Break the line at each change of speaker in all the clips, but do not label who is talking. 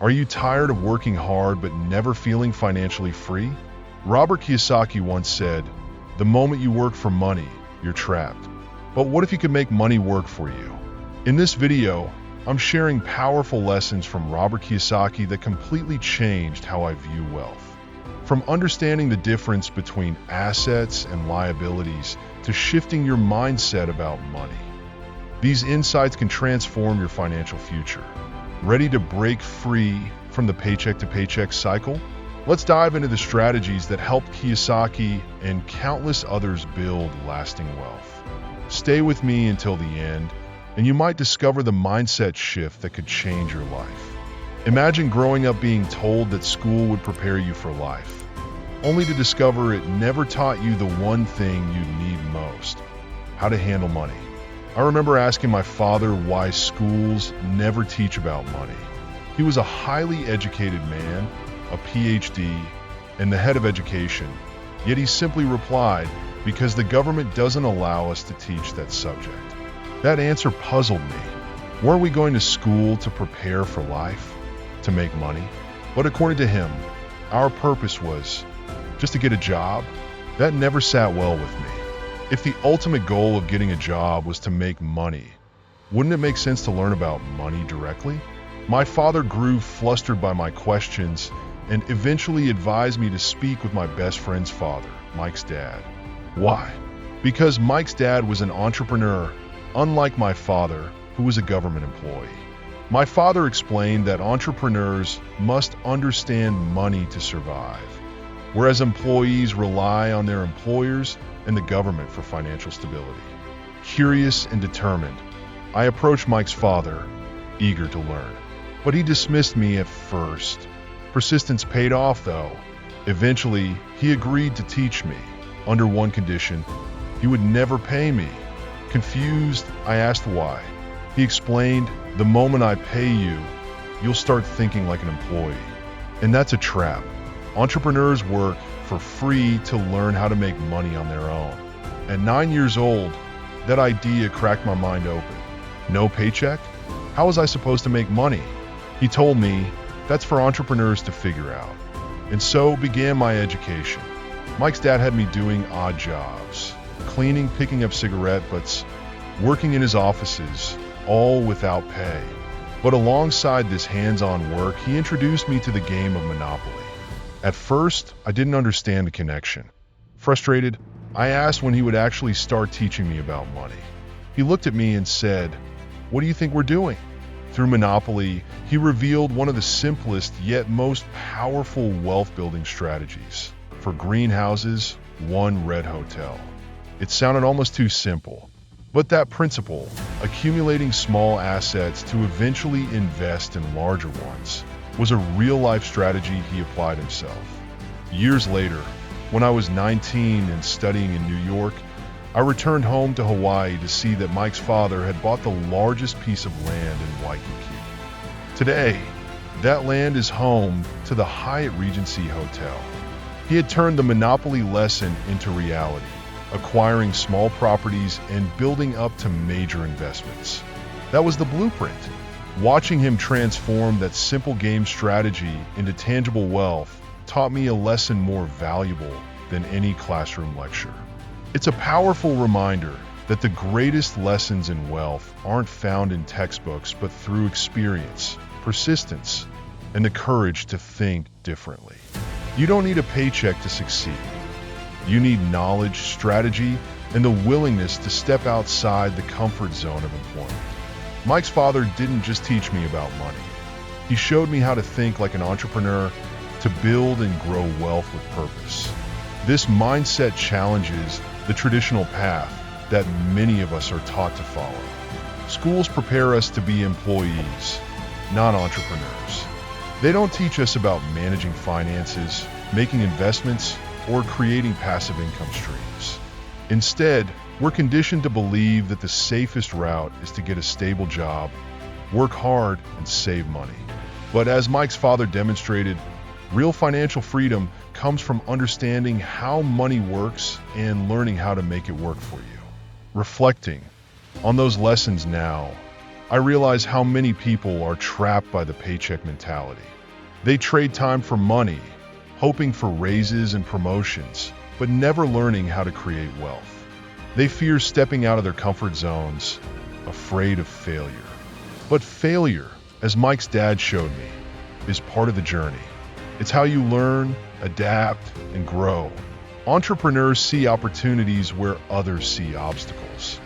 Are you tired of working hard but never feeling financially free? Robert Kiyosaki once said, "The moment you work for money, you're trapped. But what if you could make money work for you?" In this video, I'm sharing powerful lessons from Robert Kiyosaki that completely changed how I view wealth. From understanding the difference between assets and liabilities to shifting your mindset about money. These insights can transform your financial future. Ready to break free from the paycheck-to-paycheck cycle? Let's dive into the strategies that helped Kiyosaki and countless others build lasting wealth. Stay with me until the end, and you might discover the mindset shift that could change your life. Imagine growing up being told that school would prepare you for life, only to discover it never taught you the one thing you need most: how to handle money. I remember asking my father why schools never teach about money. He was a highly educated man, a PhD, and the head of education, yet he simply replied, "Because the government doesn't allow us to teach that subject." That answer puzzled me. Weren't we going to school to prepare for life, to make money? But according to him, our purpose was just to get a job. That never sat well with me. If the ultimate goal of getting a job was to make money, wouldn't it make sense to learn about money directly? My father grew flustered by my questions and eventually advised me to speak with my best friend's father, Mike's dad. Why? Because Mike's dad was an entrepreneur, unlike my father, who was a government employee. My father explained that entrepreneurs must understand money to survive, whereas employees rely on their employers and the government for financial stability. Curious and determined, I approached Mike's father, eager to learn. But he dismissed me at first. Persistence paid off, though. Eventually, he agreed to teach me, under one condition: he would never pay me. Confused, I asked why. He explained, "The moment I pay you, you'll start thinking like an employee." And that's a trap. Entrepreneurs work for free to learn how to make money on their own. At 9 years old, that idea cracked my mind open. No paycheck? How was I supposed to make money? He told me, that's for entrepreneurs to figure out. And so began my education. Mike's dad had me doing odd jobs, cleaning, picking up cigarette butts, working in his offices, all without pay. But alongside this hands-on work, he introduced me to the game of Monopoly. At first, I didn't understand the connection. Frustrated, I asked when he would actually start teaching me about money. He looked at me and said, "What do you think we're doing?" Through Monopoly, he revealed one of the simplest yet most powerful wealth-building strategies. For greenhouses, one red hotel. It sounded almost too simple. But that principle, accumulating small assets to eventually invest in larger ones, was a real-life strategy he applied himself. Years later, when I was 19 and studying in New York, I returned home to Hawaii to see that Mike's father had bought the largest piece of land in Waikiki. Today, that land is home to the Hyatt Regency Hotel. He had turned the Monopoly lesson into reality, acquiring small properties and building up to major investments. That was the blueprint. Watching him transform that simple game strategy into tangible wealth taught me a lesson more valuable than any classroom lecture. It's a powerful reminder that the greatest lessons in wealth aren't found in textbooks, but through experience, persistence, and the courage to think differently. You don't need a paycheck to succeed. You need knowledge, strategy, and the willingness to step outside the comfort zone of employment. Mike's father didn't just teach me about money. He showed me how to think like an entrepreneur, to build and grow wealth with purpose. This mindset challenges the traditional path that many of us are taught to follow. Schools prepare us to be employees, not entrepreneurs. They don't teach us about managing finances, making investments, or creating passive income streams. Instead, we're conditioned to believe that the safest route is to get a stable job, work hard, and save money. But as Mike's father demonstrated, real financial freedom comes from understanding how money works and learning how to make it work for you. Reflecting on those lessons now, I realize how many people are trapped by the paycheck mentality. They trade time for money, hoping for raises and promotions, but never learning how to create wealth. They fear stepping out of their comfort zones, afraid of failure. But failure, as Mike's dad showed me, is part of the journey. It's how you learn, adapt, and grow. Entrepreneurs see opportunities where others see obstacles.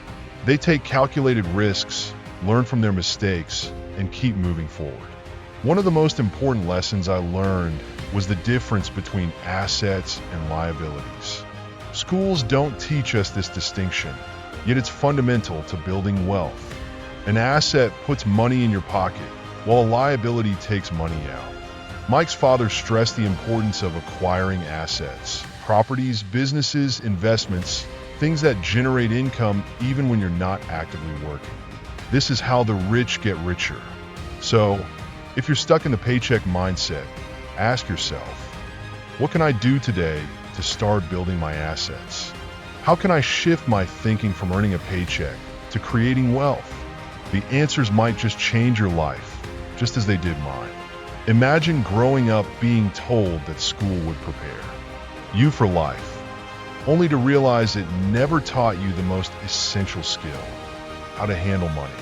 They take calculated risks, learn from their mistakes, and keep moving forward. One of the most important lessons I learned was the difference between assets and liabilities. Schools don't teach us this distinction, yet it's fundamental to building wealth. An asset puts money in your pocket, while a liability takes money out. Mike's father stressed the importance of acquiring assets, properties, businesses, investments, things that generate income even when you're not actively working. This is how the rich get richer. So, if you're stuck in the paycheck mindset, ask yourself, what can I do today to start building my assets? How can I shift my thinking from earning a paycheck to creating wealth? The answers might just change your life, just as they did mine. Imagine growing up being told that school would prepare you for life, only to realize it never taught you the most essential skill: how to handle money.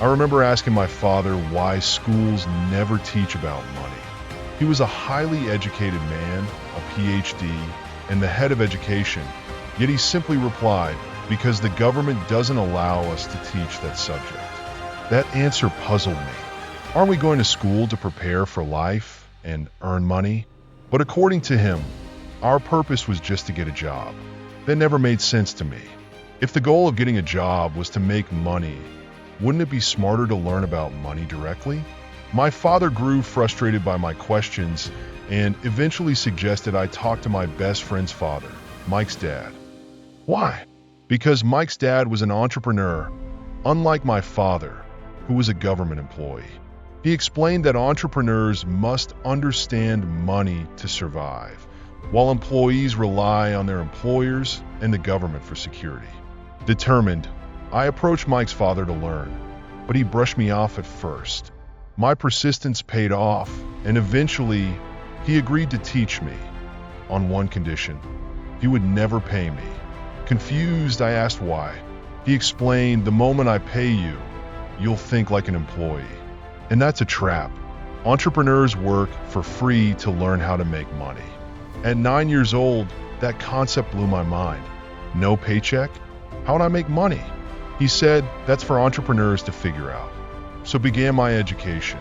I remember asking my father why schools never teach about money. He was a highly educated man, a PhD, and the head of education, yet he simply replied, because the government doesn't allow us to teach that subject. That answer puzzled me. Aren't we going to school to prepare for life and earn money? But according to him, our purpose was just to get a job. That never made sense to me. If the goal of getting a job was to make money, wouldn't it be smarter to learn about money directly? My father grew frustrated by my questions and eventually suggested I talk to my best friend's father, Mike's dad. Why? Because Mike's dad was an entrepreneur, unlike my father, who was a government employee. He explained that entrepreneurs must understand money to survive, while employees rely on their employers and the government for security. Determined, I approached Mike's father to learn, but he brushed me off at first. My persistence paid off, and eventually, he agreed to teach me, on one condition: he would never pay me. Confused, I asked why. He explained, the moment I pay you, you'll think like an employee. And that's a trap. Entrepreneurs work for free to learn how to make money. At 9 years old, that concept blew my mind. No paycheck? How would I make money? He said, that's for entrepreneurs to figure out. So began my education.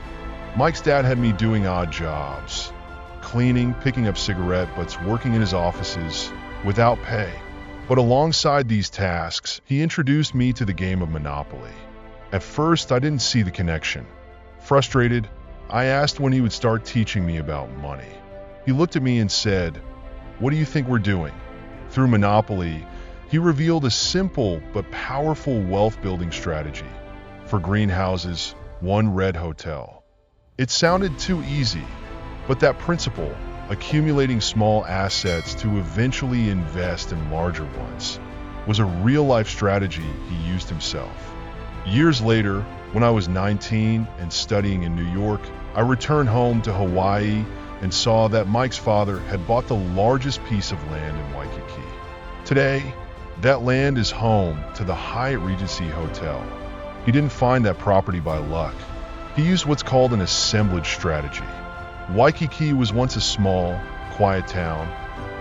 Mike's dad had me doing odd jobs: cleaning, picking up cigarette butts, working in his offices, without pay. But alongside these tasks, he introduced me to the game of Monopoly. At first, I didn't see the connection. Frustrated, I asked when he would start teaching me about money. He looked at me and said, "What do you think we're doing?" Through Monopoly, he revealed a simple but powerful wealth-building strategy. For greenhouses, one red hotel. It sounded too easy, but that principle, accumulating small assets to eventually invest in larger ones, was a real-life strategy he used himself. Years later, when I was 19 and studying in New York, I returned home to Hawaii and saw that Mike's father had bought the largest piece of land in Waikiki. Today, that land is home to the Hyatt Regency Hotel. He didn't find that property by luck. He used what's called an assemblage strategy. Waikiki was once a small, quiet town,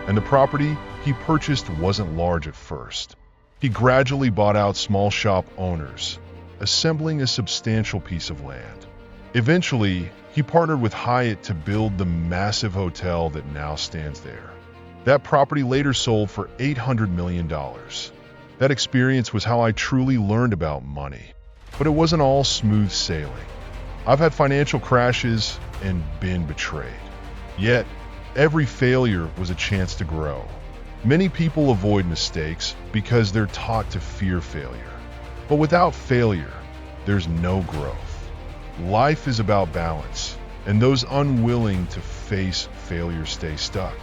and the property he purchased wasn't large at first. He gradually bought out small shop owners, assembling a substantial piece of land. Eventually, he partnered with Hyatt to build the massive hotel that now stands there. That property later sold for $800 million. That experience was how I truly learned about money. But it wasn't all smooth sailing. I've had financial crashes and been betrayed. Yet, every failure was a chance to grow. Many people avoid mistakes because they're taught to fear failure. But without failure, there's no growth. Life is about balance, and those unwilling to face failure stay stuck.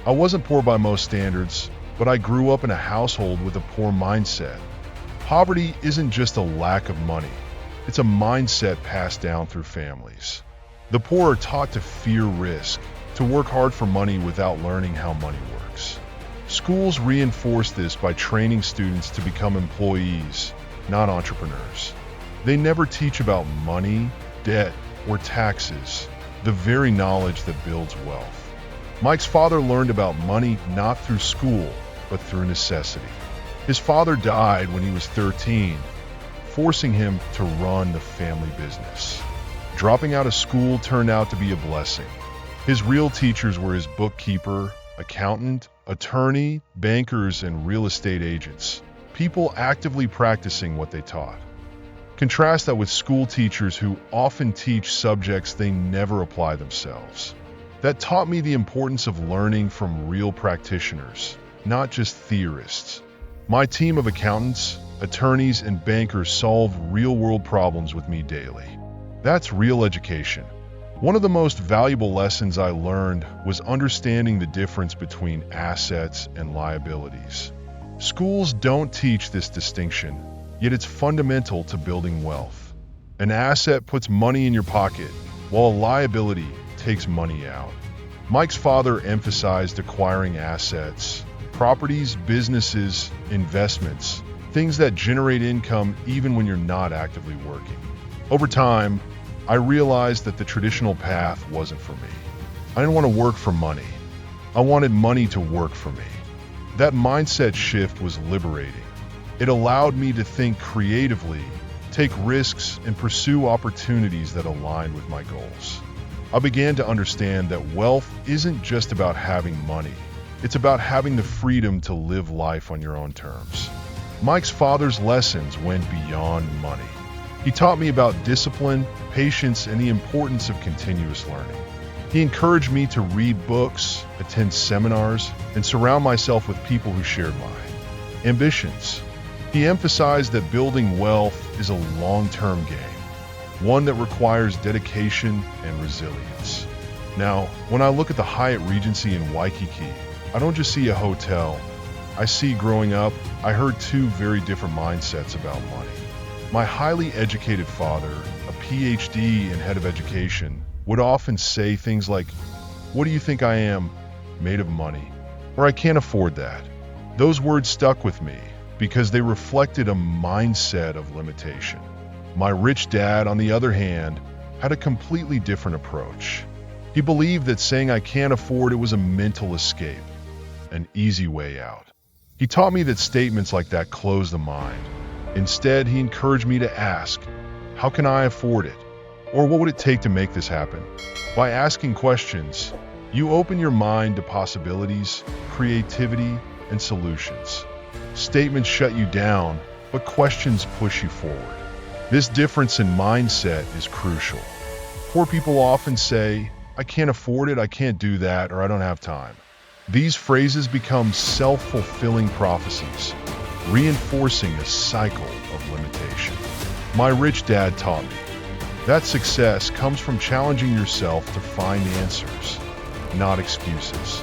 I wasn't poor by most standards, but I grew up in a household with a poor mindset. Poverty isn't just a lack of money. It's a mindset passed down through families. The poor are taught to fear risk, to work hard for money without learning how money works. Schools reinforce this by training students to become employees, not entrepreneurs. They never teach about money, debt, or taxes, the very knowledge that builds wealth. Mike's father learned about money not through school, but through necessity. His father died when he was 13, forcing him to run the family business. Dropping out of school turned out to be a blessing. His real teachers were his bookkeeper, accountant, attorney, bankers, and real estate agents, people actively practicing what they taught. Contrast that with school teachers who often teach subjects they never apply themselves. That taught me the importance of learning from real practitioners, not just theorists. My team of accountants, attorneys, and bankers solve real-world problems with me daily. That's real education. One of the most valuable lessons I learned was understanding the difference between assets and liabilities. Schools don't teach this distinction, yet it's fundamental to building wealth. An asset puts money in your pocket, while a liability takes money out. Mike's father emphasized acquiring assets, properties, businesses, investments, things that generate income even when you're not actively working. Over time, I realized that the traditional path wasn't for me. I didn't want to work for money. I wanted money to work for me. That mindset shift was liberating. It allowed me to think creatively, take risks, and pursue opportunities that aligned with my goals. I began to understand that wealth isn't just about having money. It's about having the freedom to live life on your own terms. Mike's father's lessons went beyond money. He taught me about discipline, patience, and the importance of continuous learning. He encouraged me to read books, attend seminars, and surround myself with people who shared my ambitions. He emphasized that building wealth is a long-term game, one that requires dedication and resilience. Now, when I look at the Hyatt Regency in Waikiki, I don't just see a hotel. I see growing up, I heard two very different mindsets about money. My highly educated father, a PhD and head of education, would often say things like, "What do you think I am? Made of money?" Or "I can't afford that." Those words stuck with me because they reflected a mindset of limitation. My rich dad, on the other hand, had a completely different approach. He believed that saying "I can't afford it" was a mental escape, an easy way out. He taught me that statements like that close the mind. Instead, he encouraged me to ask, "How can I afford it?" Or "What would it take to make this happen?" By asking questions, you open your mind to possibilities, creativity, and solutions. Statements shut you down, but questions push you forward. This difference in mindset is crucial. Poor people often say, "I can't afford it, I can't do that, or I don't have time." These phrases become self-fulfilling prophecies, reinforcing a cycle of limitation. My rich dad taught me that success comes from challenging yourself to find answers, not excuses.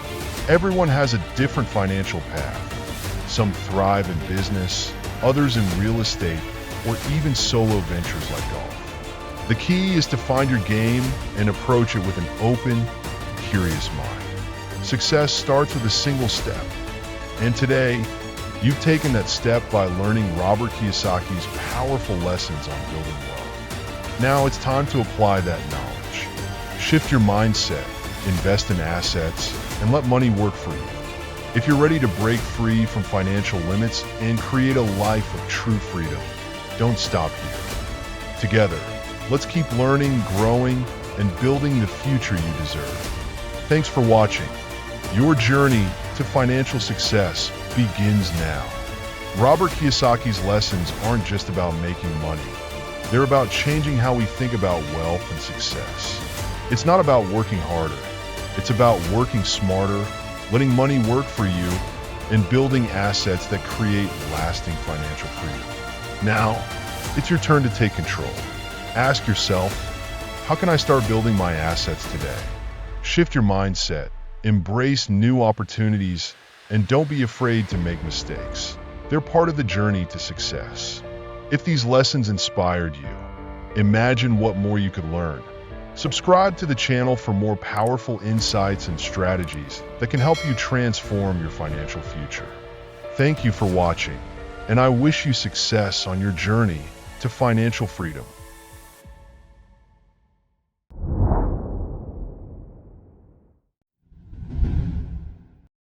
Everyone has a different financial path. Some thrive in business, others in real estate, or even solo ventures like golf. The key is to find your game and approach it with an open, curious mind. Success starts with a single step, and today, you've taken that step by learning Robert Kiyosaki's powerful lessons on building wealth. Now it's time to apply that knowledge. Shift your mindset, invest in assets, and let money work for you. If you're ready to break free from financial limits and create a life of true freedom, don't stop here. Together, let's keep learning, growing, and building the future you deserve. Thanks for watching. Your journey to financial success begins now. Robert Kiyosaki's lessons aren't just about making money. They're about changing how we think about wealth and success. It's not about working harder. It's about working smarter, letting money work for you, and building assets that create lasting financial freedom. Now, it's your turn to take control. Ask yourself, how can I start building my assets today? Shift your mindset, embrace new opportunities, and don't be afraid to make mistakes. They're part of the journey to success. If these lessons inspired you, Imagine what more you could learn. Subscribe to the channel for more powerful insights and strategies that can help you transform your financial future. Thank you for watching, and I wish you success on your journey to financial freedom.